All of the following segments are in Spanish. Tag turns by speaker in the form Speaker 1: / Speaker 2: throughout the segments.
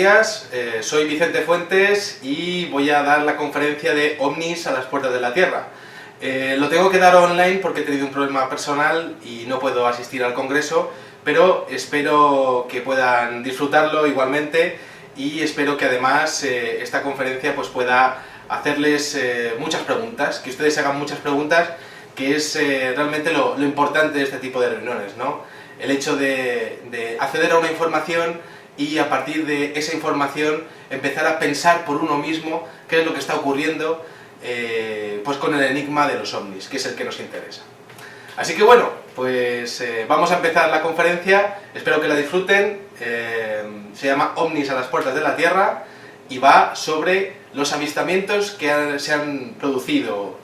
Speaker 1: días, soy Vicente Fuentes y voy a dar la conferencia de OVNIs a las puertas de la Tierra. Lo tengo que dar online porque he tenido un problema personal y no puedo asistir al congreso, pero espero que puedan disfrutarlo igualmente y espero que además esta conferencia pues, pueda hacerles muchas preguntas, que ustedes hagan muchas preguntas, que es realmente lo importante de este tipo de reuniones, ¿no? El hecho de acceder a una información y a partir de esa información empezar a pensar por uno mismo qué es lo que está ocurriendo pues con el enigma de los ovnis, que es el que nos interesa. Así que bueno, pues vamos a empezar la conferencia, espero que la disfruten, se llama OVNIs a las puertas de la Tierra y va sobre los avistamientos que se han producido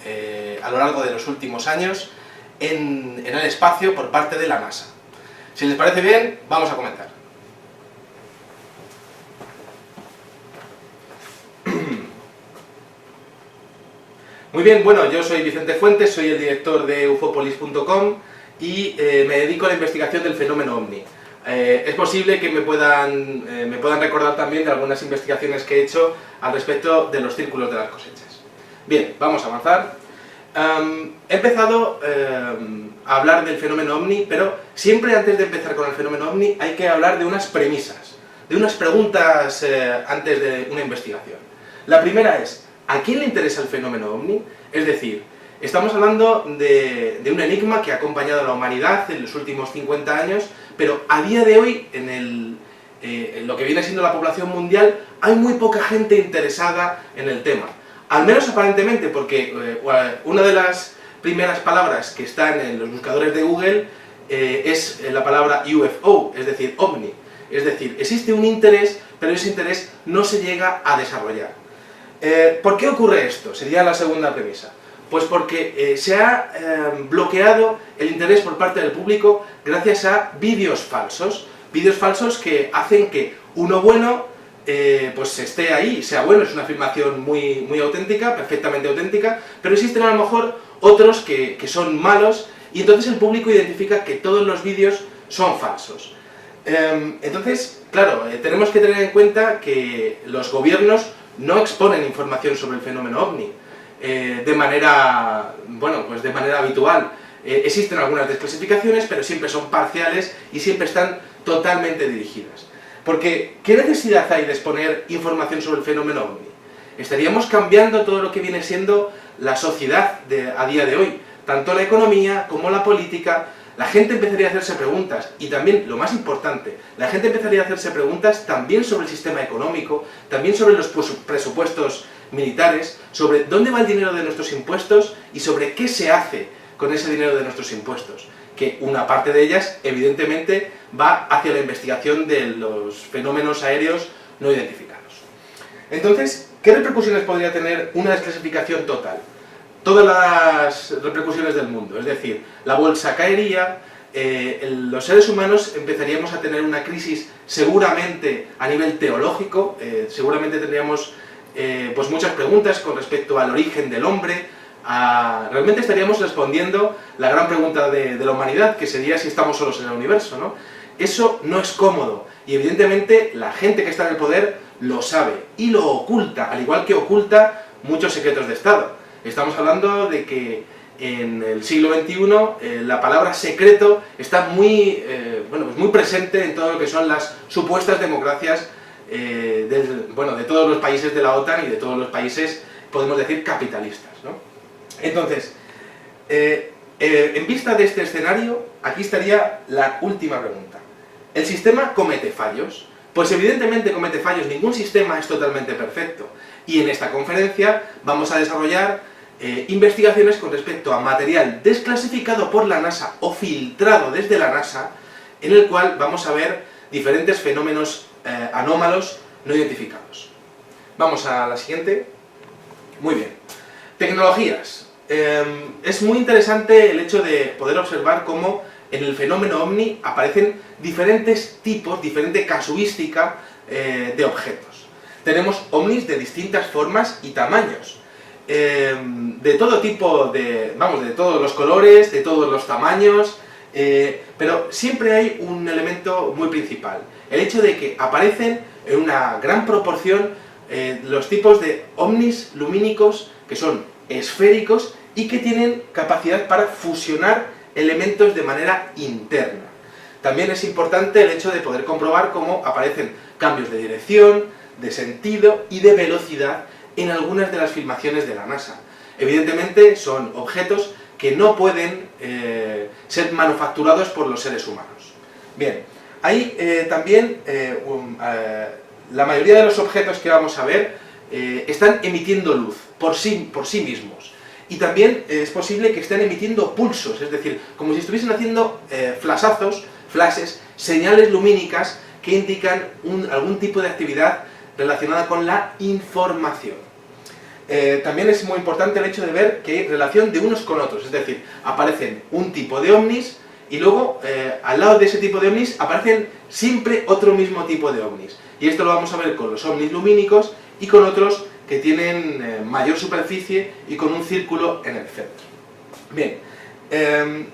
Speaker 1: a lo largo de los últimos años en el espacio por parte de la NASA. Si les parece bien, vamos a comenzar. Muy bien, bueno, yo soy Vicente Fuentes, soy el director de ufopolis.com y me dedico a la investigación del fenómeno OVNI. Es posible que me puedan recordar también de algunas investigaciones que he hecho al respecto de los círculos de las cosechas. Bien, vamos a avanzar. He empezado a hablar del fenómeno OVNI, pero siempre antes de empezar con el fenómeno OVNI hay que hablar de unas premisas, de unas preguntas antes de una investigación. La primera es, ¿a quién le interesa el fenómeno OVNI? Es decir, estamos hablando de un enigma que ha acompañado a la humanidad en los últimos 50 años, pero a día de hoy, en lo que viene siendo la población mundial, hay muy poca gente interesada en el tema. Al menos aparentemente, porque una de las primeras palabras que están en los buscadores de Google es la palabra UFO, es decir, OVNI. Es decir, existe un interés, pero ese interés no se llega a desarrollar. ¿Por qué ocurre esto? Sería la segunda premisa. Pues porque se ha bloqueado el interés por parte del público gracias a vídeos falsos que hacen que uno bueno pues esté ahí, sea bueno, es una afirmación muy auténtica, perfectamente auténtica, pero existen a lo mejor otros que son malos y entonces el público identifica que todos los vídeos son falsos. Entonces, claro, tenemos que tener en cuenta que los gobiernos no exponen información sobre el fenómeno OVNI de manera habitual. Existen algunas desclasificaciones, pero siempre son parciales y siempre están totalmente dirigidas. Porque, ¿qué necesidad hay de exponer información sobre el fenómeno OVNI? Estaríamos cambiando todo lo que viene siendo la sociedad a día de hoy, tanto la economía como la política. La gente empezaría a hacerse preguntas, y también, lo más importante, la gente empezaría a hacerse preguntas también sobre el sistema económico, también sobre los presupuestos militares, sobre dónde va el dinero de nuestros impuestos y sobre qué se hace con ese dinero de nuestros impuestos. Que una parte de ellas, evidentemente, va hacia la investigación de los fenómenos aéreos no identificados. Entonces, ¿qué repercusiones podría tener una desclasificación total? Todas las repercusiones del mundo, es decir, la bolsa caería, los seres humanos empezaríamos a tener una crisis seguramente a nivel teológico, seguramente tendríamos pues muchas preguntas con respecto al origen del hombre, realmente estaríamos respondiendo la gran pregunta de la humanidad, que sería si estamos solos en el universo, ¿no? Eso no es cómodo, y evidentemente la gente que está en el poder lo sabe, y lo oculta, al igual que oculta muchos secretos de Estado. Estamos hablando de que en el siglo XXI la palabra secreto está muy presente en todo lo que son las supuestas democracias de todos los países de la OTAN y de todos los países, podemos decir, capitalistas, ¿no? Entonces, en vista de este escenario, aquí estaría la última pregunta. ¿El sistema comete fallos? Pues evidentemente comete fallos, ningún sistema es totalmente perfecto. Y en esta conferencia vamos a desarrollar investigaciones con respecto a material desclasificado por la NASA o filtrado desde la NASA, en el cual vamos a ver diferentes fenómenos anómalos no identificados. Vamos a la siguiente. Muy bien. Tecnologías. Es muy interesante el hecho de poder observar cómo en el fenómeno OVNI aparecen diferentes tipos, diferente casuística de objetos. Tenemos ovnis de distintas formas y tamaños. De todo tipo, de todos los colores, de todos los tamaños, Pero siempre hay un elemento muy principal, el hecho de que aparecen en una gran proporción los tipos de ovnis lumínicos que son esféricos y que tienen capacidad para fusionar elementos de manera interna. También es importante el hecho de poder comprobar cómo aparecen cambios de dirección, de sentido y de velocidad en algunas de las filmaciones de la NASA. Evidentemente son objetos que no pueden ser manufacturados por los seres humanos. Bien, hay también la mayoría de los objetos que vamos a ver están emitiendo luz por sí mismos. Y también es posible que estén emitiendo pulsos, es decir, como si estuviesen haciendo flashes, señales lumínicas que indican algún tipo de actividad relacionada con la información. También es muy importante el hecho de ver que hay relación de unos con otros, es decir, aparecen un tipo de ovnis y luego al lado de ese tipo de ovnis aparecen siempre otro mismo tipo de ovnis. Y esto lo vamos a ver con los ovnis lumínicos y con otros que tienen mayor superficie y con un círculo en el centro. Bien,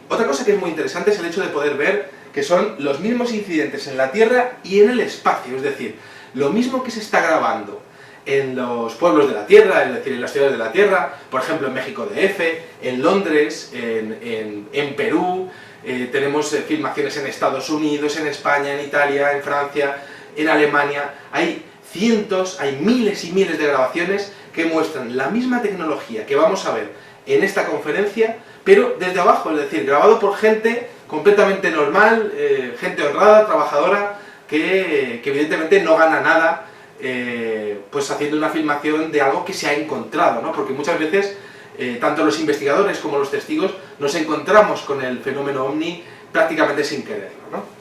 Speaker 1: otra cosa que es muy interesante es el hecho de poder ver que son los mismos incidentes en la Tierra y en el espacio, es decir, lo mismo que se está grabando en los pueblos de la Tierra, es decir, en las ciudades de la Tierra, por ejemplo en México DF, en Londres, en Perú, tenemos filmaciones en Estados Unidos, en España, en Italia, en Francia, en Alemania. Hay cientos, hay miles y miles de grabaciones que muestran la misma tecnología que vamos a ver en esta conferencia, pero desde abajo, es decir, grabado por gente completamente normal, gente honrada, trabajadora, que evidentemente no gana nada pues haciendo una filmación de algo que se ha encontrado, ¿no? Porque muchas veces tanto los investigadores como los testigos nos encontramos con el fenómeno ovni prácticamente sin quererlo, ¿no?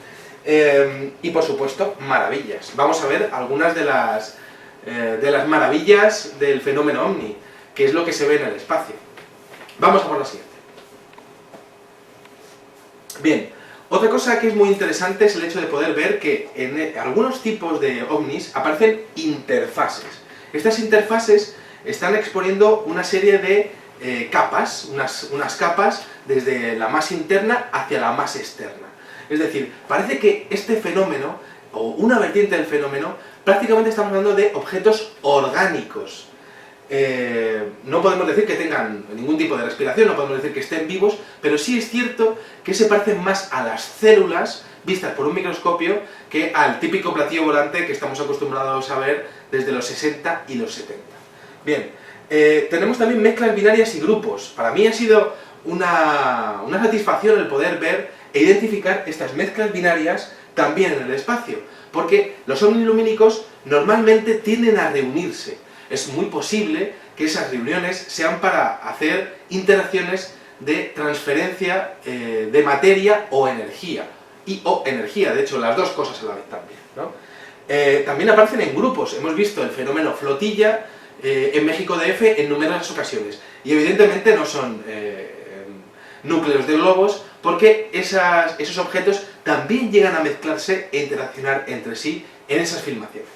Speaker 1: Y por supuesto, maravillas. Vamos a ver algunas de las maravillas del fenómeno ovni, que es lo que se ve en el espacio. Vamos a por la siguiente. Bien, otra cosa que es muy interesante es el hecho de poder ver que en algunos tipos de ovnis aparecen interfases. Estas interfases están exponiendo una serie de capas, unas capas desde la más interna hacia la más externa. Es decir, parece que este fenómeno, o una vertiente del fenómeno, prácticamente estamos hablando de objetos orgánicos. No podemos decir que tengan ningún tipo de respiración, no podemos decir que estén vivos, pero sí es cierto que se parecen más a las células vistas por un microscopio que al típico platillo volante que estamos acostumbrados a ver desde los 60 y los 70. Bien, tenemos también mezclas binarias y grupos. Para mí ha sido una satisfacción el poder ver e identificar estas mezclas binarias también en el espacio, porque los ovnis lumínicos normalmente tienden a reunirse. Es muy posible que esas reuniones sean para hacer interacciones de transferencia de materia o energía. De hecho, las dos cosas a la vez también, ¿no? También aparecen en grupos. Hemos visto el fenómeno flotilla en México DF en numerosas ocasiones. Y evidentemente no son núcleos de globos, porque esos objetos también llegan a mezclarse e interaccionar entre sí en esas filmaciones.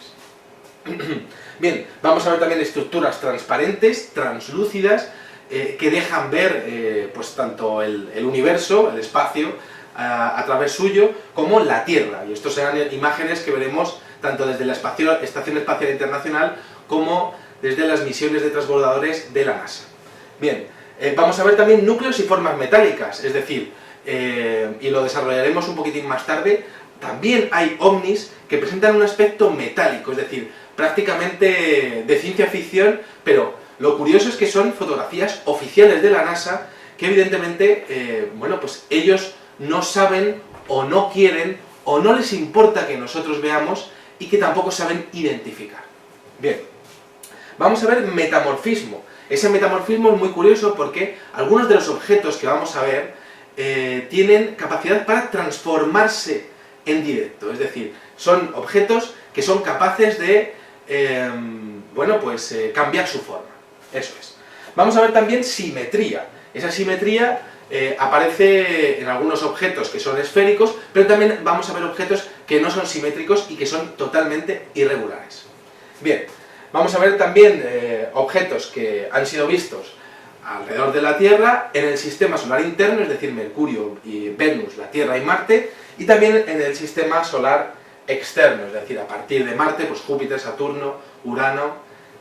Speaker 1: Bien, vamos a ver también estructuras transparentes, translúcidas, que dejan ver pues tanto el universo, el espacio, a través suyo, como la Tierra. Y estos serán imágenes que veremos tanto desde la Estación Espacial Internacional como desde las misiones de transbordadores de la NASA. Bien, vamos a ver también núcleos y formas metálicas, es decir, y lo desarrollaremos un poquitín más tarde, también hay ovnis que presentan un aspecto metálico, es decir, prácticamente de ciencia ficción, pero lo curioso es que son fotografías oficiales de la NASA que evidentemente, bueno, pues ellos no saben o no quieren o no les importa que nosotros veamos y que tampoco saben identificar. Bien, vamos a ver metamorfismo. Ese metamorfismo es muy curioso porque algunos de los objetos que vamos a ver tienen capacidad para transformarse en directo, es decir, son objetos que son capaces de bueno, pues cambiar su forma. Eso es. Vamos a ver también simetría. Esa simetría aparece en algunos objetos que son esféricos, pero también vamos a ver objetos que no son simétricos y que son totalmente irregulares. Bien, vamos a ver también objetos que han sido vistos alrededor de la Tierra, en el sistema solar interno, es decir, Mercurio, y Venus, la Tierra y Marte, y también en el sistema solar externo, es decir, a partir de Marte, pues Júpiter, Saturno, Urano,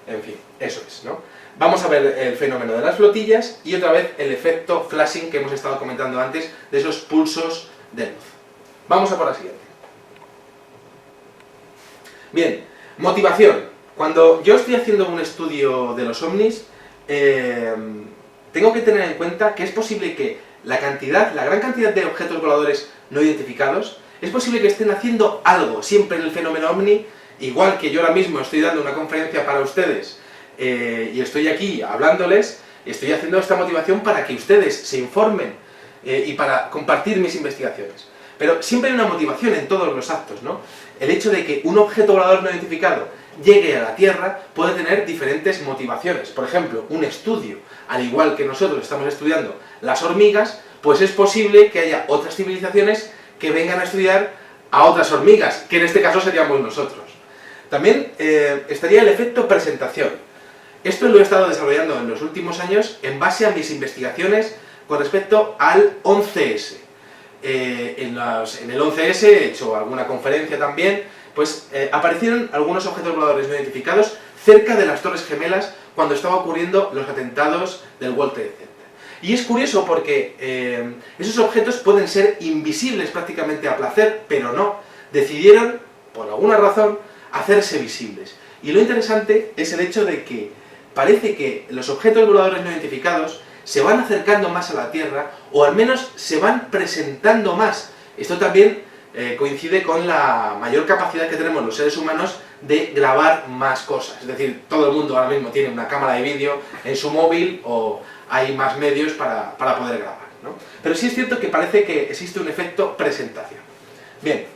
Speaker 1: en fin, eso es, ¿no? Vamos a ver el fenómeno de las flotillas y otra vez el efecto flashing que hemos estado comentando antes, de esos pulsos de luz. Vamos a por la siguiente. Bien, motivación. Cuando yo estoy haciendo un estudio de los ovnis, tengo que tener en cuenta que es posible que la gran cantidad de objetos voladores no identificados, es posible que estén haciendo algo siempre en el fenómeno ovni, igual que yo ahora mismo estoy dando una conferencia para ustedes y estoy aquí hablándoles, estoy haciendo esta motivación para que ustedes se informen y para compartir mis investigaciones. Pero siempre hay una motivación en todos los actos, ¿no? El hecho de que un objeto volador no identificado llegue a la Tierra puede tener diferentes motivaciones. Por ejemplo, un estudio, al igual que nosotros estamos estudiando las hormigas, pues es posible que haya otras civilizaciones que vengan a estudiar a otras hormigas, que en este caso seríamos nosotros. También estaría el efecto presentación. Esto lo he estado desarrollando en los últimos años en base a mis investigaciones con respecto al 11S. En el 11S he hecho alguna conferencia también, pues aparecieron algunos objetos voladores no identificados cerca de las Torres Gemelas cuando estaban ocurriendo los atentados del World Trade Center. Y es curioso porque esos objetos pueden ser invisibles prácticamente a placer, pero no. Decidieron, por alguna razón, hacerse visibles. Y lo interesante es el hecho de que parece que los objetos voladores no identificados se van acercando más a la Tierra, o al menos se van presentando más. Esto también coincide con la mayor capacidad que tenemos los seres humanos de grabar más cosas. Es decir, todo el mundo ahora mismo tiene una cámara de vídeo en su móvil o hay más medios para poder grabar, ¿no? Pero sí es cierto que parece que existe un efecto presentación. Bien,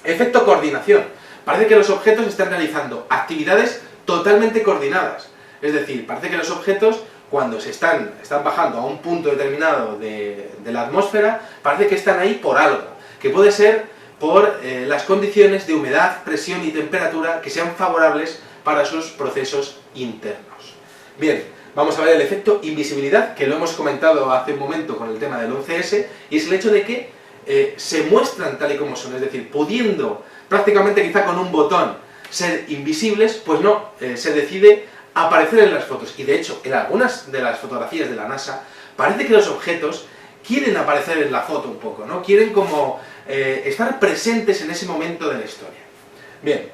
Speaker 1: efecto coordinación. Parece que los objetos están realizando actividades totalmente coordinadas. Es decir, parece que los objetos, cuando están bajando a un punto determinado de la atmósfera, parece que están ahí por algo, que puede ser por las condiciones de humedad, presión y temperatura que sean favorables para sus procesos internos. Bien, vamos a ver el efecto invisibilidad, que lo hemos comentado hace un momento con el tema del 11S, y es el hecho de que se muestran tal y como son, es decir, pudiendo prácticamente quizá con un botón ser invisibles, pues no, se decide aparecer en las fotos. Y de hecho, en algunas de las fotografías de la NASA, parece que los objetos quieren aparecer en la foto un poco, ¿no? Quieren como estar presentes en ese momento de la historia. Bien,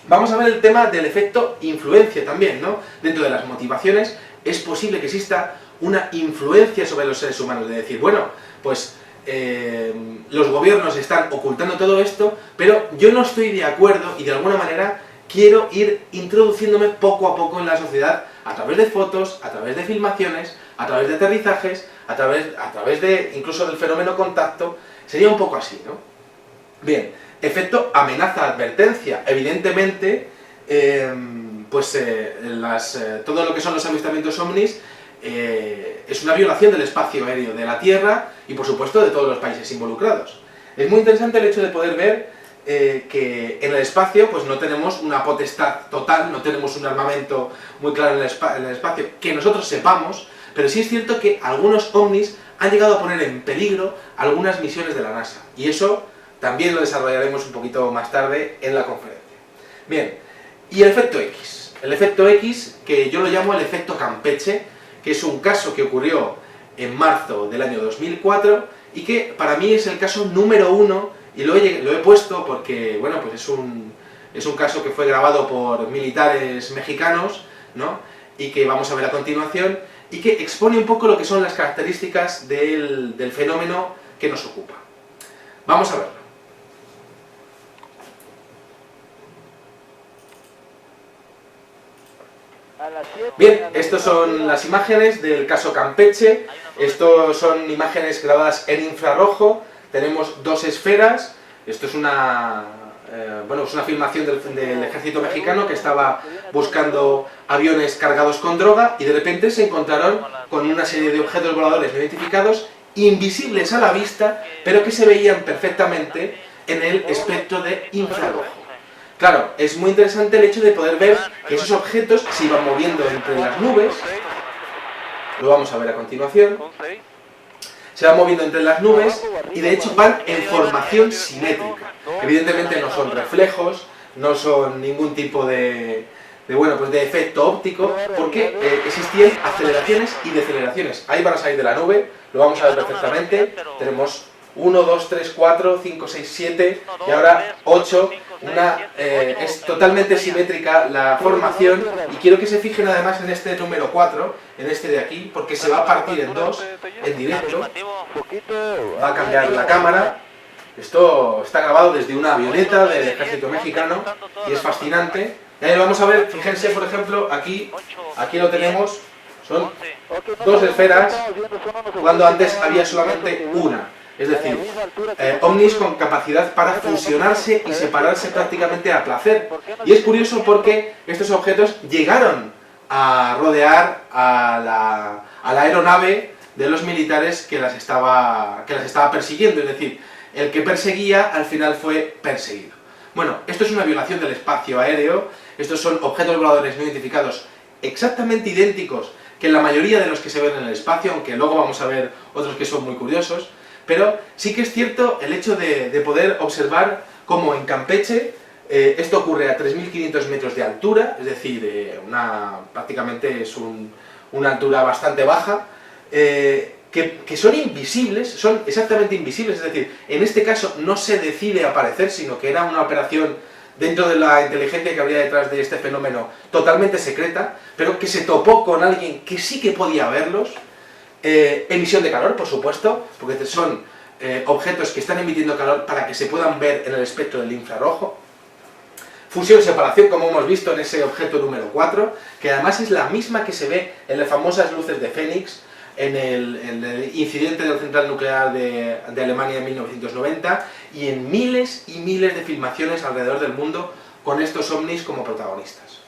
Speaker 1: vamos a ver el tema del efecto influencia también, ¿no? Dentro de las motivaciones es posible que exista una influencia sobre los seres humanos, de decir, bueno, pues los gobiernos están ocultando todo esto, pero yo no estoy de acuerdo y de alguna manera quiero ir introduciéndome poco a poco en la sociedad a través de fotos, a través de filmaciones, a través de aterrizajes, a través de incluso del fenómeno contacto. Sería un poco así, ¿no? Bien, efecto amenaza-advertencia. Evidentemente, todo lo que son los avistamientos ovnis es una violación del espacio aéreo de la Tierra y, por supuesto, de todos los países involucrados. Es muy interesante el hecho de poder ver que en el espacio pues no tenemos una potestad total, no tenemos un armamento muy claro en el espacio que nosotros sepamos, pero sí es cierto que algunos ovnis han llegado a poner en peligro algunas misiones de la NASA, y eso también lo desarrollaremos un poquito más tarde en la conferencia. Bien, y el efecto X. El efecto X, que yo lo llamo el efecto Campeche, que es un caso que ocurrió en marzo del año 2004 y que para mí es el caso número 1, y lo he puesto porque, bueno, pues es un caso que fue grabado por militares mexicanos, ¿no? Y que vamos a ver a continuación, y que expone un poco lo que son las características del fenómeno que nos ocupa. Vamos a verlo. Bien, estas son las imágenes del caso Campeche. Estos son imágenes grabadas en infrarrojo. Tenemos dos esferas. Esto es una filmación del ejército mexicano que estaba buscando aviones cargados con droga y de repente se encontraron con una serie de objetos voladores no identificados, invisibles a la vista, pero que se veían perfectamente en el espectro de infrarrojo. Claro, es muy interesante el hecho de poder ver que esos objetos se iban moviendo entre las nubes. lo vamos a ver a continuación. Se van moviendo entre las nubes y de hecho van en formación simétrica. Evidentemente no son reflejos, no son ningún tipo de efecto óptico, porque existían aceleraciones y deceleraciones. Ahí van a salir de la nube, lo vamos a ver perfectamente. Tenemos 1, 2, 3, 4, 5, 6, 7 y ahora 8. Es totalmente simétrica la formación y quiero que se fijen además en este número 4, en este de aquí, porque se va a partir en dos en directo. Va a cambiar la cámara. Esto está grabado desde una avioneta del ejército mexicano y es fascinante. Y ahí lo vamos a ver, fíjense por ejemplo, aquí lo tenemos, son dos esferas, cuando antes había solamente una. Es decir, ovnis con capacidad para fusionarse y separarse prácticamente a placer. Y es curioso porque estos objetos llegaron a rodear a la aeronave de los militares que las estaba persiguiendo. Es decir, el que perseguía al final fue perseguido. Bueno, esto es una violación del espacio aéreo. Estos son objetos voladores no identificados exactamente idénticos que la mayoría de los que se ven en el espacio, aunque luego vamos a ver otros que son muy curiosos. Pero sí que es cierto el hecho de poder observar cómo en Campeche esto ocurre a 3.500 metros de altura, es decir, prácticamente es una altura bastante baja, que son invisibles, son exactamente invisibles, es decir, en este caso no se decide aparecer, sino que era una operación dentro de la inteligencia que habría detrás de este fenómeno totalmente secreta, pero que se topó con alguien que sí que podía verlos. Emisión de calor, por supuesto, porque son objetos que están emitiendo calor para que se puedan ver en el espectro del infrarrojo. Fusión y separación, como hemos visto en ese objeto número 4, que además es la misma que se ve en las famosas luces de Fénix, en el incidente de la central nuclear de Alemania en 1990, y en miles y miles de filmaciones alrededor del mundo con estos ovnis como protagonistas.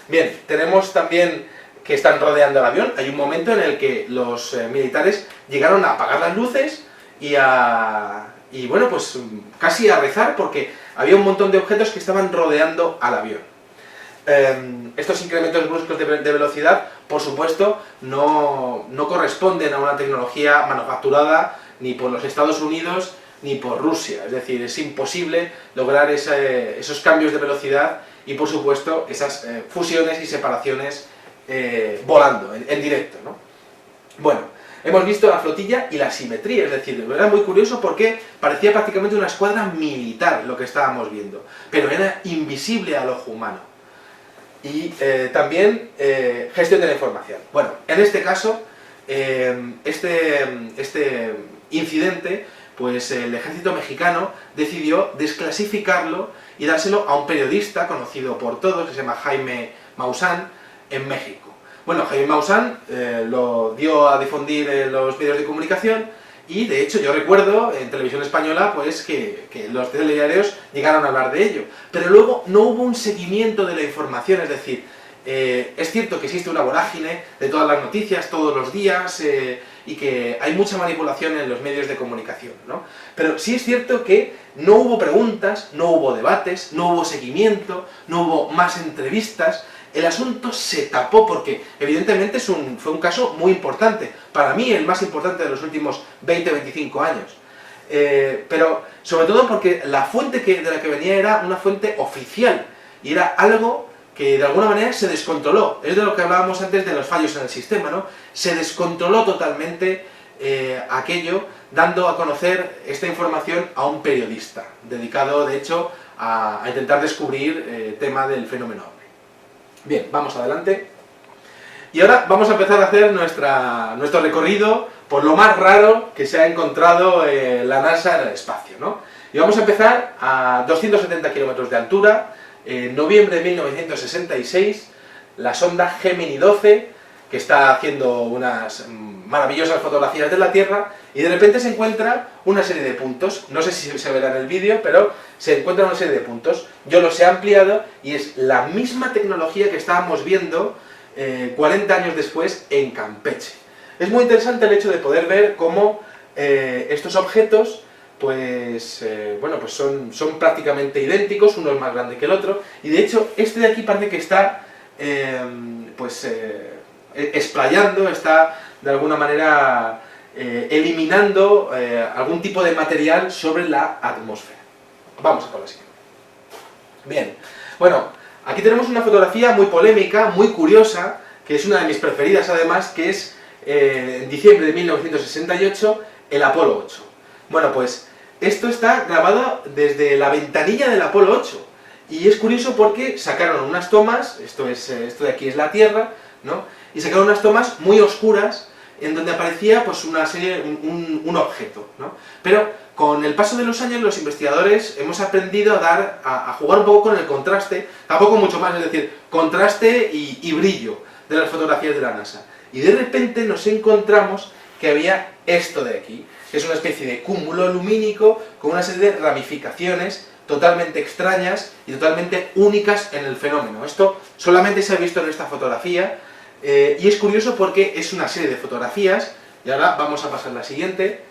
Speaker 1: Bien, tenemos también que están rodeando el avión. Hay un momento en el que los militares llegaron a apagar las luces y bueno, pues casi a rezar porque había un montón de objetos que estaban rodeando al avión. Estos incrementos bruscos de velocidad, por supuesto, no corresponden a una tecnología manufacturada ni por los Estados Unidos ni por Rusia. Es decir, es imposible lograr esos cambios de velocidad y, por supuesto, esas fusiones y separaciones volando, en directo, ¿no? Bueno, hemos visto la flotilla y la simetría, es decir, era muy curioso porque parecía prácticamente una escuadra militar lo que estábamos viendo, pero era invisible al ojo humano. Y también gestión de la información. Bueno, en este caso, este incidente, pues el ejército mexicano decidió desclasificarlo y dárselo a un periodista conocido por todos, que se llama Jaime Maussan, en México. Bueno, Jaime Maussan lo dio a difundir en los medios de comunicación y de hecho yo recuerdo en televisión española pues que los telediarios llegaron a hablar de ello, pero luego no hubo un seguimiento de la información, es decir, es cierto que existe una vorágine de todas las noticias todos los días y que hay mucha manipulación en los medios de comunicación, ¿no? Pero sí es cierto que no hubo preguntas, no hubo debates, no hubo seguimiento, no hubo más entrevistas. El asunto se tapó porque evidentemente fue un caso muy importante, para mí el más importante de los últimos 20-25 años. Pero sobre todo porque la fuente de la que venía era una fuente oficial y era algo que de alguna manera se descontroló. Es de lo que hablábamos antes de los fallos en el sistema, ¿no? Se descontroló totalmente aquello, dando a conocer esta información a un periodista, dedicado de hecho a intentar descubrir el tema del fenómeno ovni. Bien, vamos adelante. Y ahora vamos a empezar a hacer nuestro recorrido por lo más raro que se ha encontrado la NASA en el espacio, ¿no? Y vamos a empezar a 270 kilómetros de altura. En noviembre de 1966, la sonda Gemini 12, que está haciendo unas maravillosas fotografías de la Tierra, y de repente se encuentra una serie de puntos. No sé si se verá en el vídeo, pero se encuentra una serie de puntos. Yo los he ampliado y es la misma tecnología que estábamos viendo 40 años después en Campeche. Es muy interesante el hecho de poder ver cómo estos objetos pues son prácticamente idénticos, uno es más grande que el otro, y de hecho este de aquí parece que está explayando, está de alguna manera eliminando algún tipo de material sobre la atmósfera. Vamos a por la siguiente. Bien, bueno, aquí tenemos una fotografía muy polémica, muy curiosa, que es una de mis preferidas además, que es en diciembre de 1968, el Apolo 8. Bueno, pues esto está grabado desde la ventanilla del Apolo 8. Y es curioso porque sacaron unas tomas, esto de aquí es la Tierra, ¿no? Y sacaron unas tomas muy oscuras en donde aparecía pues una serie, un objeto, ¿no? Pero con el paso de los años los investigadores hemos aprendido a jugar un poco con el contraste, tampoco mucho más, es decir, contraste y brillo de las fotografías de la NASA. Y de repente nos encontramos que había esto de aquí, que es una especie de cúmulo lumínico con una serie de ramificaciones totalmente extrañas y totalmente únicas en el fenómeno. Esto solamente se ha visto en esta fotografía, y es curioso porque es una serie de fotografías, y ahora vamos a pasar a la siguiente,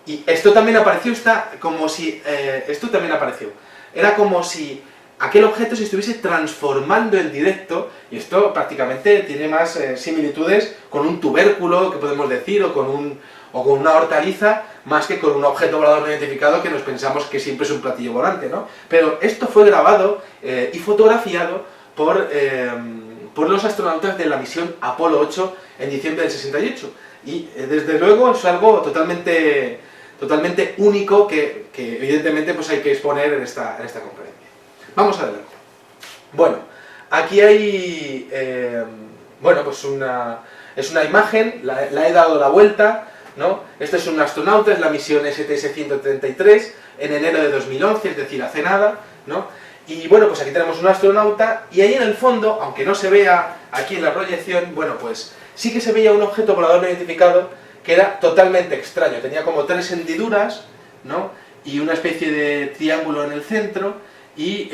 Speaker 1: y esto también apareció, esto también apareció, era como si aquel objeto se estuviese transformando en directo, y esto prácticamente tiene más similitudes con un tubérculo, que podemos decir, o con una hortaliza, más que con un objeto volador no identificado que nos pensamos que siempre es un platillo volante, ¿no? Pero esto fue grabado y fotografiado por los astronautas de la misión Apolo 8 en diciembre del 68. Y desde luego es algo totalmente único que evidentemente pues hay que exponer en esta conferencia. Vamos adelante. Bueno, aquí hay pues es una imagen, la he dado la vuelta, ¿no? Este es un astronauta, es la misión STS-133 en enero de 2011, es decir, hace nada, ¿no? Y bueno, pues aquí tenemos un astronauta y ahí en el fondo, aunque no se vea aquí en la proyección, bueno, pues sí que se veía un objeto volador no identificado que era totalmente extraño, tenía como 3 hendiduras, ¿no? Y una especie de triángulo en el centro y,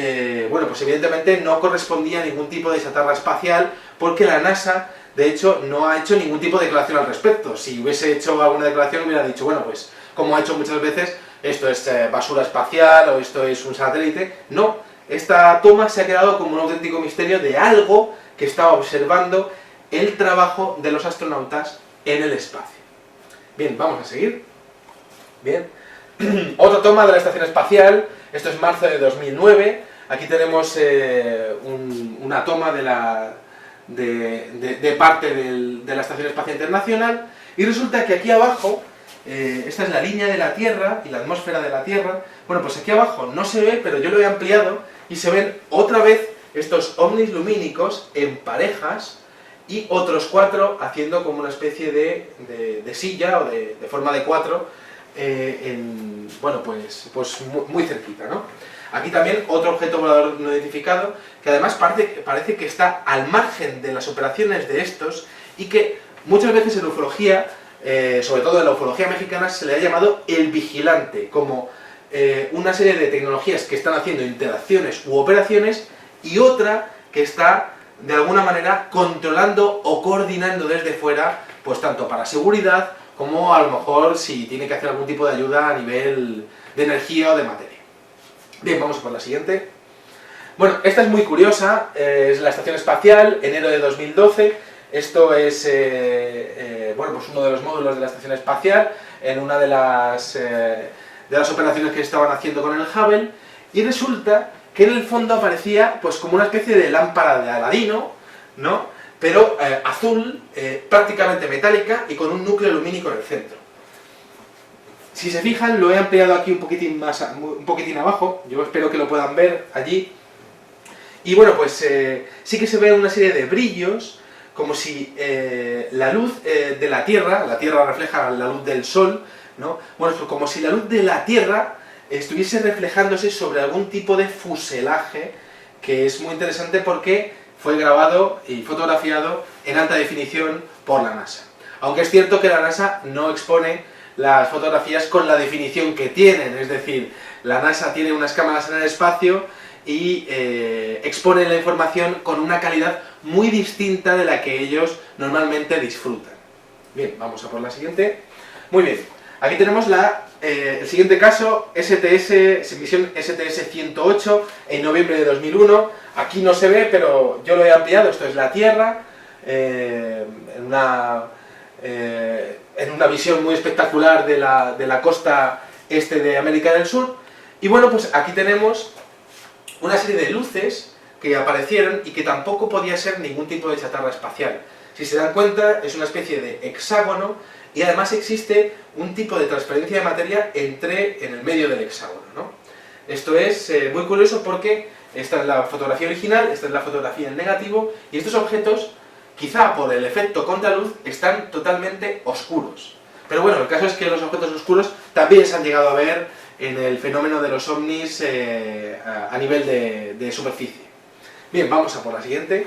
Speaker 1: bueno, pues evidentemente no correspondía a ningún tipo de chatarra espacial porque la NASA, de hecho, no ha hecho ningún tipo de declaración al respecto. Si hubiese hecho alguna declaración hubiera dicho, bueno, pues, como ha hecho muchas veces, esto es basura espacial o esto es un satélite. No, esta toma se ha quedado como un auténtico misterio de algo que estaba observando el trabajo de los astronautas en el espacio. Bien, vamos a seguir. Bien. Otra toma de la estación espacial, esto es marzo de 2009, aquí tenemos una toma de parte de la Estación Espacial Internacional, y resulta que aquí abajo, esta es la línea de la Tierra y la atmósfera de la Tierra, bueno, pues aquí abajo no se ve, pero yo lo he ampliado, y se ven otra vez estos ovnis lumínicos en parejas, y otros 4 haciendo como una especie de silla, o de forma de 4, bueno, pues muy cerquita, ¿no? Aquí también otro objeto volador no identificado, que además parece que está al margen de las operaciones de estos, y que muchas veces en ufología, sobre todo en la ufología mexicana, se le ha llamado el vigilante, como una serie de tecnologías que están haciendo interacciones u operaciones, y otra que está de alguna manera controlando o coordinando desde fuera, pues tanto para seguridad como a lo mejor si tiene que hacer algún tipo de ayuda a nivel de energía o de materia. Bien, vamos a por la siguiente. Bueno, esta es muy curiosa, es la estación espacial, enero de 2012. Esto es bueno, pues uno de los módulos de la estación espacial en una de las operaciones que estaban haciendo con el Hubble, y resulta que en el fondo aparecía pues como una especie de lámpara de Aladino, ¿no? Pero azul, prácticamente metálica y con un núcleo lumínico en el centro. Si se fijan, lo he ampliado aquí un poquitín abajo, yo espero que lo puedan ver allí. Y bueno, pues sí que se ve una serie de brillos, como si la luz de la Tierra refleja la luz del Sol, ¿no? Bueno, pues como si la luz de la Tierra estuviese reflejándose sobre algún tipo de fuselaje, que es muy interesante porque fue grabado y fotografiado en alta definición por la NASA. Aunque es cierto que la NASA no expone las fotografías con la definición que tienen, es decir, la NASA tiene unas cámaras en el espacio y expone la información con una calidad muy distinta de la que ellos normalmente disfrutan. Bien, vamos a por la siguiente. Muy bien, aquí tenemos el siguiente caso, misión STS-108, en noviembre de 2001. Aquí no se ve, pero yo lo he ampliado, esto es la Tierra, en una visión muy espectacular de la costa este de América del Sur. Y bueno, pues aquí tenemos una serie de luces que aparecieron y que tampoco podía ser ningún tipo de chatarra espacial. Si se dan cuenta, es una especie de hexágono y además existe un tipo de transferencia de materia en el medio del hexágono, ¿no? Esto es muy curioso porque esta es la fotografía original, esta es la fotografía en negativo, y estos objetos, quizá por el efecto contraluz, están totalmente oscuros. Pero bueno, el caso es que los objetos oscuros también se han llegado a ver en el fenómeno de los ovnis a nivel de superficie. Bien, vamos a por la siguiente.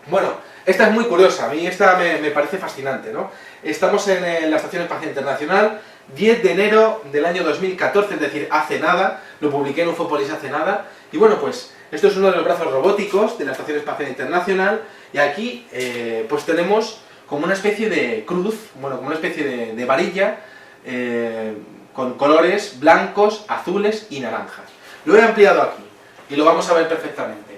Speaker 1: Bueno, esta es muy curiosa, a mí esta me parece fascinante, ¿no? Estamos en la Estación Espacial Internacional, 10 de enero del año 2014, es decir, hace nada, lo publiqué en Ufopolis hace nada, y bueno, pues esto es uno de los brazos robóticos de la Estación Espacial Internacional, y aquí pues tenemos como una especie de cruz, bueno, como una especie de varilla, con colores blancos, azules y naranjas. Lo he ampliado aquí, y lo vamos a ver perfectamente.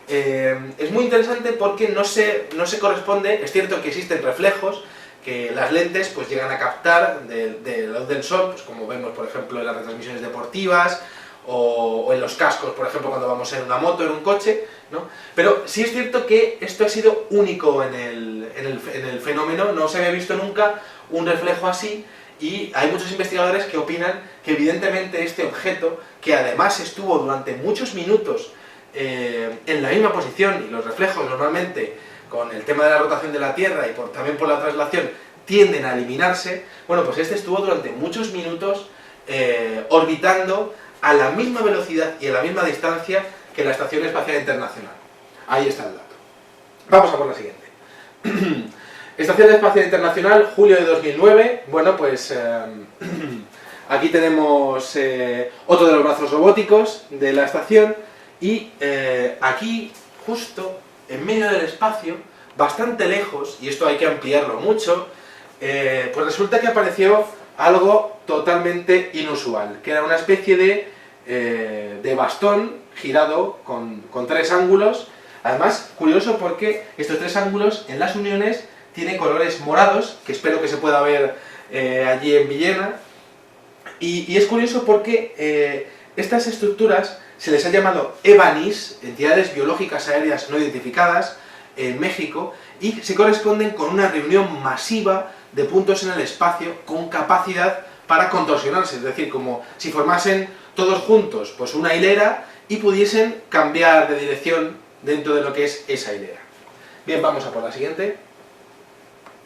Speaker 1: Es muy interesante porque no se corresponde, es cierto que existen reflejos, que las lentes pues llegan a captar de la luz del sol, pues como vemos por ejemplo en las retransmisiones deportivas o en los cascos, por ejemplo cuando vamos en una moto, en un coche, ¿no? Pero sí es cierto que esto ha sido único en el fenómeno, no se había visto nunca un reflejo así, y hay muchos investigadores que opinan que evidentemente este objeto, que además estuvo durante muchos minutos en la misma posición, y los reflejos normalmente con el tema de la rotación de la Tierra y también por la traslación tienden a eliminarse, bueno, pues este estuvo durante muchos minutos orbitando a la misma velocidad y a la misma distancia que la Estación Espacial Internacional. Ahí está el dato. Vamos a por la siguiente. Estación Espacial Internacional, julio de 2009, bueno, pues aquí tenemos otro de los brazos robóticos de la estación, y aquí, justo en medio del espacio, bastante lejos, y esto hay que ampliarlo mucho, pues resulta que apareció algo totalmente inusual, que era una especie de bastón girado con tres ángulos. Además, curioso porque estos tres ángulos en las uniones tienen colores morados, que espero que se pueda ver allí en Villena, y es curioso porque estas estructuras se les ha llamado EBANIS, entidades biológicas aéreas no identificadas, en México, y se corresponden con una reunión masiva de puntos en el espacio con capacidad para contorsionarse, es decir, como si formasen todos juntos pues una hilera y pudiesen cambiar de dirección dentro de lo que es esa hilera. Bien, vamos a por la siguiente.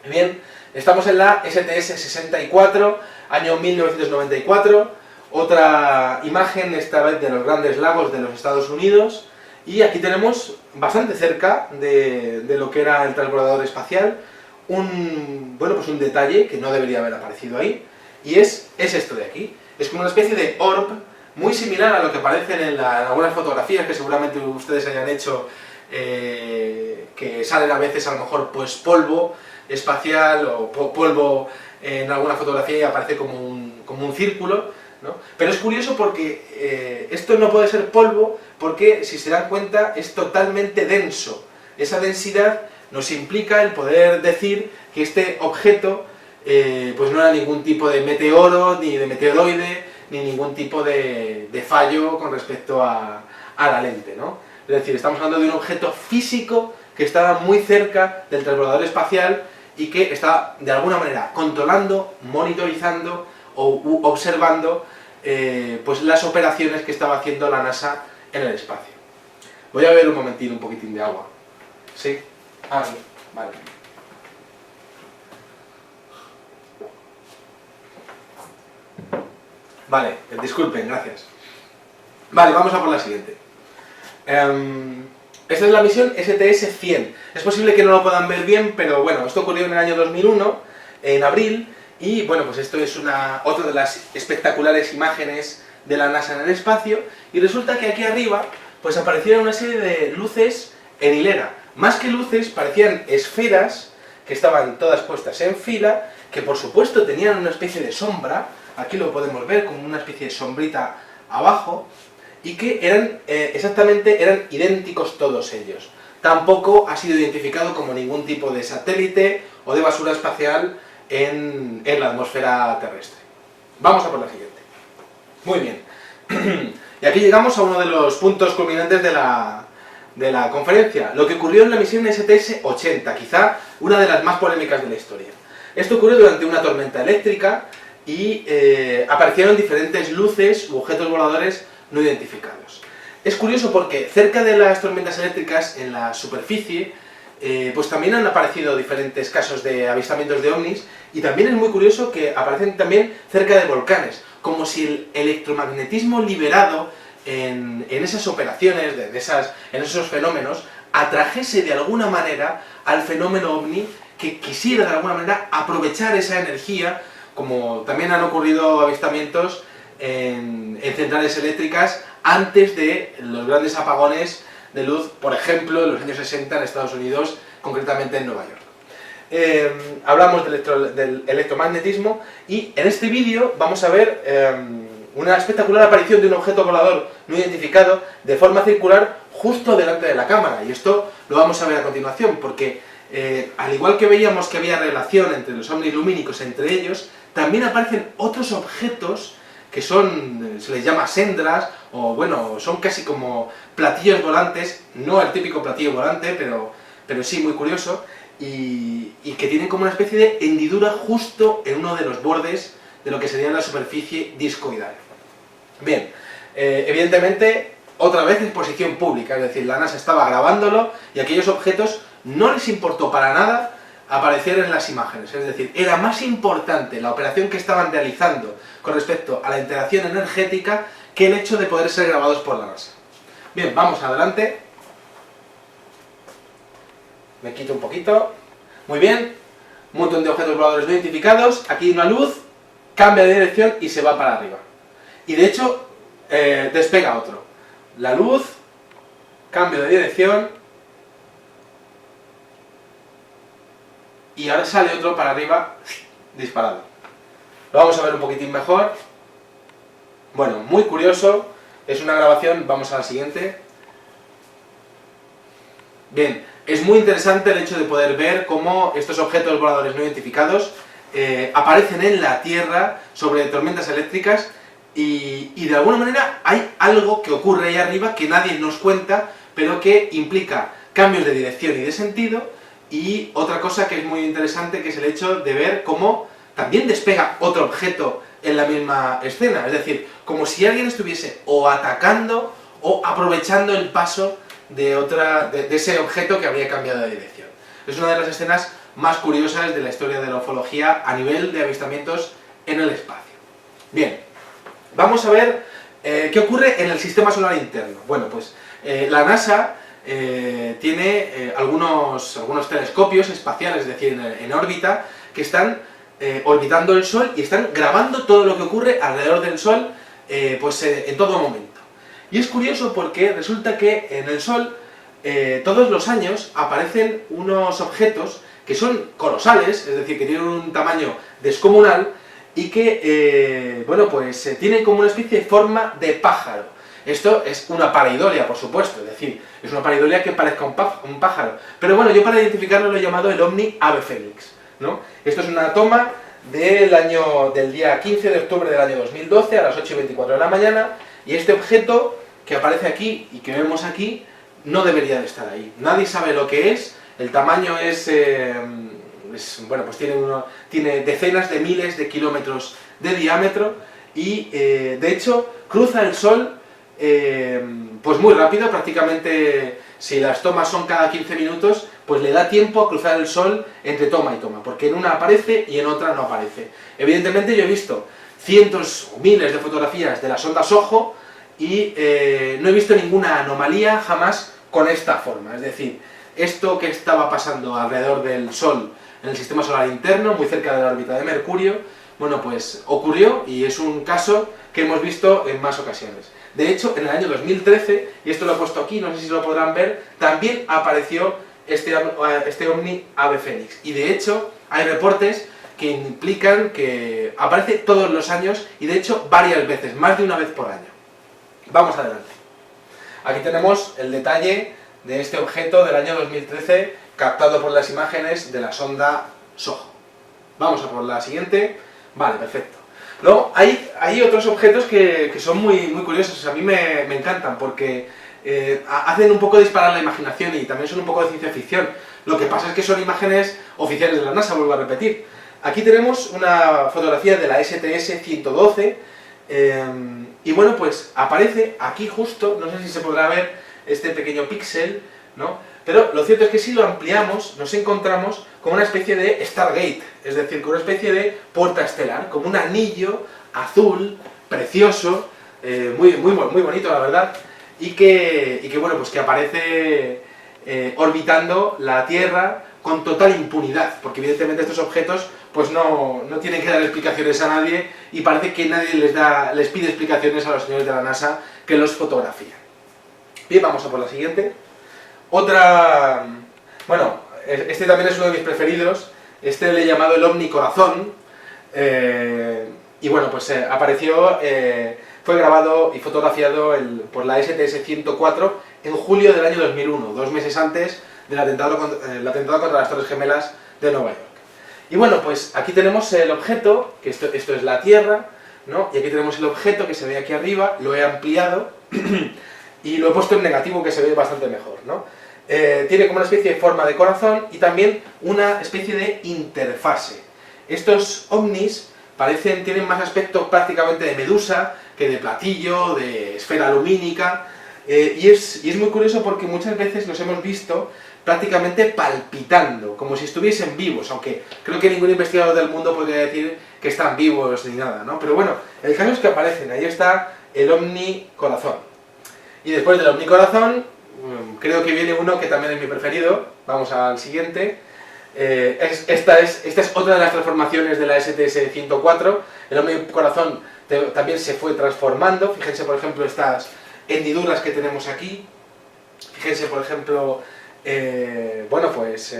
Speaker 1: Bien, estamos en la STS-64, año 1994, otra imagen, esta vez de los Grandes Lagos de los Estados Unidos, y aquí tenemos, bastante cerca de lo que era el transbordador espacial, un detalle que no debería haber aparecido ahí, y es esto de aquí. Es como una especie de orb, muy similar a lo que aparecen en algunas fotografías que seguramente ustedes hayan hecho, que salen a veces a lo mejor pues polvo espacial o polvo en alguna fotografía y aparece como un círculo, ¿no? Pero es curioso porque esto no puede ser polvo porque, si se dan cuenta, es totalmente denso. Esa densidad nos implica el poder decir que este objeto pues no era ningún tipo de meteoro, ni de meteoroide, ni ningún tipo de fallo con respecto a la lente, ¿no? Es decir, estamos hablando de un objeto físico que estaba muy cerca del transbordador espacial y que está de alguna manera controlando, monitorizando o observando pues las operaciones que estaba haciendo la NASA en el espacio. Voy a beber un momentín, un poquitín de agua. ¿Sí? Ah, sí. Vale. Vale, disculpen, gracias. Vale, vamos a por la siguiente. Esta es la misión STS-100. Es posible que no lo puedan ver bien, pero bueno, esto ocurrió en el año 2001, en abril, y bueno, pues esto es otra de las espectaculares imágenes de la NASA en el espacio, y resulta que aquí arriba pues aparecieron una serie de luces en hilera. Más que luces, parecían esferas que estaban todas puestas en fila, que por supuesto tenían una especie de sombra, aquí lo podemos ver como una especie de sombrita abajo, y que eran idénticos todos ellos. tampoco ha sido identificado como ningún tipo de satélite o de basura espacial en la atmósfera terrestre. Vamos a por la siguiente. Muy bien. Y aquí llegamos a uno de los puntos culminantes de la conferencia, lo que ocurrió en la misión STS-80, quizá una de las más polémicas de la historia. Esto ocurrió durante una tormenta eléctrica y aparecieron diferentes luces u objetos voladores no identificados. Es curioso porque cerca de las tormentas eléctricas, en la superficie, pues también han aparecido diferentes casos de avistamientos de ovnis, y también es muy curioso que aparecen también cerca de volcanes, como si el electromagnetismo liberado en esas operaciones, en esos fenómenos, atrajese de alguna manera al fenómeno ovni, que quisiera de alguna manera aprovechar esa energía, como también han ocurrido avistamientos en centrales eléctricas antes de los grandes apagones de luz, por ejemplo, en los años 60 en Estados Unidos, concretamente en Nueva York. Hablamos del electromagnetismo, y en este vídeo vamos a ver una espectacular aparición de un objeto volador no identificado de forma circular justo delante de la cámara, y esto lo vamos a ver a continuación, porque al igual que veíamos que había relación entre los ovnis lumínicos entre ellos, también aparecen otros objetos que se les llama sendras, o bueno, son casi como platillos volantes, no el típico platillo volante, pero sí muy curioso, y que tienen como una especie de hendidura justo en uno de los bordes de lo que sería la superficie discoidal. Bien, evidentemente, otra vez exposición pública, es decir, la NASA estaba grabándolo y aquellos objetos no les importó para nada aparecer en las imágenes, es decir, era más importante la operación que estaban realizando con respecto a la interacción energética que el hecho de poder ser grabados por la NASA. Bien, vamos adelante. Me quito un poquito. Muy bien, un montón de objetos voladores no identificados. Aquí hay una luz, cambia de dirección y se va para arriba. Y de hecho, despega otro. La luz, cambio de dirección, y ahora sale otro para arriba, disparado. Lo vamos a ver un poquitín mejor. Bueno, muy curioso, es una grabación, vamos a la siguiente. Bien, es muy interesante el hecho de poder ver cómo estos objetos voladores no identificados aparecen en la Tierra sobre tormentas eléctricas, y de alguna manera hay algo que ocurre ahí arriba que nadie nos cuenta, pero que implica cambios de dirección y de sentido. Y otra cosa que es muy interesante, que es el hecho de ver cómo también despega otro objeto en la misma escena, es decir, como si alguien estuviese o atacando o aprovechando el paso de ese objeto que habría cambiado de dirección. Es una de las escenas más curiosas de la historia de la ufología a nivel de avistamientos en el espacio. Bien, vamos a ver qué ocurre en el sistema solar interno. Bueno, pues la NASA tiene algunos telescopios espaciales, es decir, en órbita, que están orbitando el Sol y están grabando todo lo que ocurre alrededor del Sol en todo momento. Y es curioso porque resulta que en el Sol todos los años aparecen unos objetos que son colosales, es decir, que tienen un tamaño descomunal y que, tienen como una especie de forma de pájaro. Esto es una pareidolia, por supuesto, es decir, es una pareidolia que parezca un pájaro. Pero bueno, yo para identificarlo lo he llamado el ovni ave fénix, ¿no? Esto es una toma del día 15 de octubre del año 2012 a las 8:24 de la mañana, y este objeto que aparece aquí y que vemos aquí no debería de estar ahí. Nadie sabe lo que es, el tamaño tiene decenas de miles de kilómetros de diámetro y de hecho cruza el Sol pues muy rápido, prácticamente si las tomas son cada 15 minutos, pues le da tiempo a cruzar el Sol entre toma y toma, porque en una aparece y en otra no aparece. Evidentemente yo he visto cientos o miles de fotografías de la sonda SOHO y no he visto ninguna anomalía jamás con esta forma, es decir, esto que estaba pasando alrededor del Sol en el sistema solar interno, muy cerca de la órbita de Mercurio, bueno, pues ocurrió y es un caso que hemos visto en más ocasiones. De hecho, en el año 2013, y esto lo he puesto aquí, no sé si lo podrán ver, también apareció este ovni ave fénix. Y de hecho, hay reportes que implican que aparece todos los años y de hecho varias veces, más de una vez por año. Vamos adelante. Aquí tenemos el detalle de este objeto del año 2013 captado por las imágenes de la sonda SOHO. Vamos a por la siguiente. Vale, perfecto. Luego, hay otros objetos que son muy curiosos, a mí me encantan porque hacen un poco disparar la imaginación y también son un poco de ciencia ficción. Lo que pasa es que son imágenes oficiales de la NASA, vuelvo a repetir. Aquí tenemos una fotografía de la STS-112 y bueno, pues aparece aquí justo, no sé si se podrá ver este pequeño píxel, ¿no? Pero lo cierto es que si lo ampliamos, nos encontramos con una especie de Stargate, es decir, con una especie de puerta estelar, como un anillo azul, precioso, muy bonito la verdad, y que bueno, pues que aparece orbitando la Tierra con total impunidad, porque evidentemente estos objetos pues no tienen que dar explicaciones a nadie y parece que nadie les pide explicaciones a los señores de la NASA que los fotografían. Bien, vamos a por la siguiente. Otra... Bueno, este también es uno de mis preferidos. Este le he llamado el Ovni Corazón. Y bueno, pues apareció... fue grabado y fotografiado por la STS-104 en julio del año 2001, 2 meses antes del atentado contra las Torres Gemelas de Nueva York. Y bueno, pues aquí tenemos el objeto, que esto es la Tierra, ¿no? Y aquí tenemos el objeto que se ve aquí arriba, lo he ampliado y lo he puesto en negativo, que se ve bastante mejor, ¿no? Tiene como una especie de forma de corazón y también una especie de interfase. Estos ovnis tienen más aspecto prácticamente de medusa que de platillo, de esfera lumínica, y es muy curioso porque muchas veces los hemos visto prácticamente palpitando, como si estuviesen vivos, aunque creo que ningún investigador del mundo podría decir que están vivos ni nada, ¿no? Pero bueno, el caso es que aparecen, ahí está el Ovni Corazón. Y después del Ovni Corazón, creo que viene uno que también es mi preferido, vamos al siguiente. Esta es otra de las transformaciones de la STS-104, el Ovni Corazón también se fue transformando, fíjense por ejemplo estas hendiduras que tenemos aquí, fíjense por ejemplo, bueno pues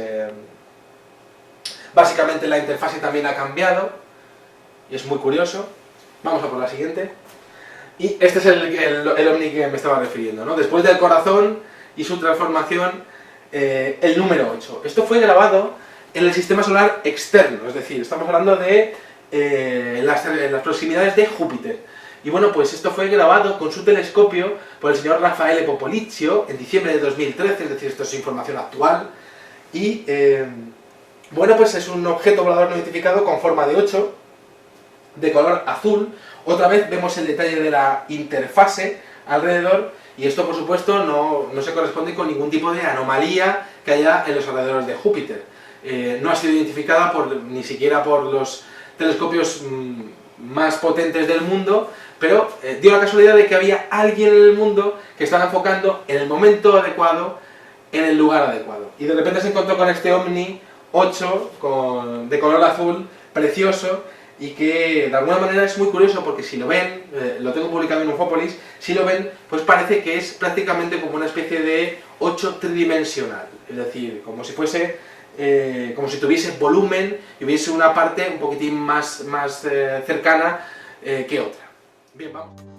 Speaker 1: básicamente la interfase también ha cambiado y es muy curioso. Vamos a por la siguiente. Y este es el ovni que me estaba refiriendo, ¿no? Después del corazón y su transformación, el número 8. Esto fue grabado en el sistema solar externo, es decir, estamos hablando de las proximidades de Júpiter. Y bueno, pues esto fue grabado con su telescopio por el señor Raffaele Popoliccio en diciembre de 2013, es decir, esto es información actual. Y bueno, pues es un objeto volador no identificado con forma de 8, de color azul. Otra vez vemos el detalle de la interfase alrededor, y esto por supuesto no se corresponde con ningún tipo de anomalía que haya en los alrededores de Júpiter. No ha sido identificada ni siquiera por los telescopios más potentes del mundo, pero dio la casualidad de que había alguien en el mundo que estaba enfocando en el momento adecuado, en el lugar adecuado. Y de repente se encontró con este Ovni 8 de color azul, precioso, y que de alguna manera es muy curioso porque si lo ven, lo tengo publicado en Ufópolis, si lo ven, pues parece que es prácticamente como una especie de 8 tridimensional, es decir, como si fuese, como si tuviese volumen y hubiese una parte un poquitín más cercana que otra. Bien, vamos.